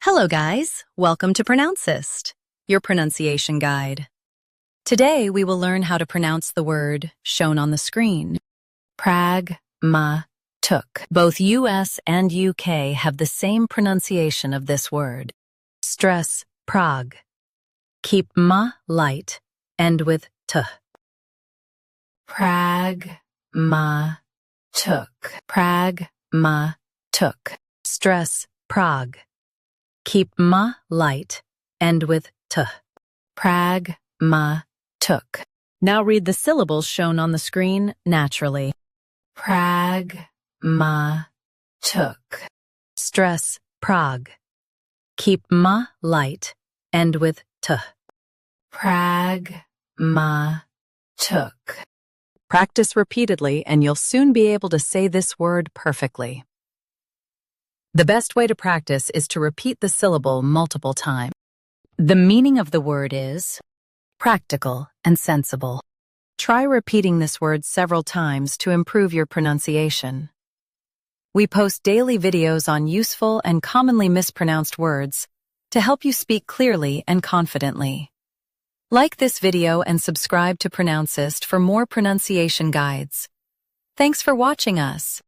Hello guys, welcome to Pronouncist, your pronunciation guide. Today we will learn how to pronounce the word shown on the screen. Pragmatic. Both US and UK have the same pronunciation of this word. Stress prag. Keep ma light, end with t. Pragmatic. Pragmatic. Stress prag. Keep ma light, end with t. Pragmatic. Now read the syllables shown on the screen naturally. Pragmatic. Stress prag. Keep ma light, end with t. Pragmatic. Practice repeatedly and you'll soon be able to say this word perfectly. The best way to practice is to repeat the syllable multiple times. The meaning of the word is practical and sensible. Try repeating this word several times to improve your pronunciation. We post daily videos on useful and commonly mispronounced words to help you speak clearly and confidently. Like this video and subscribe to Pronouncist for more pronunciation guides. Thanks for watching us.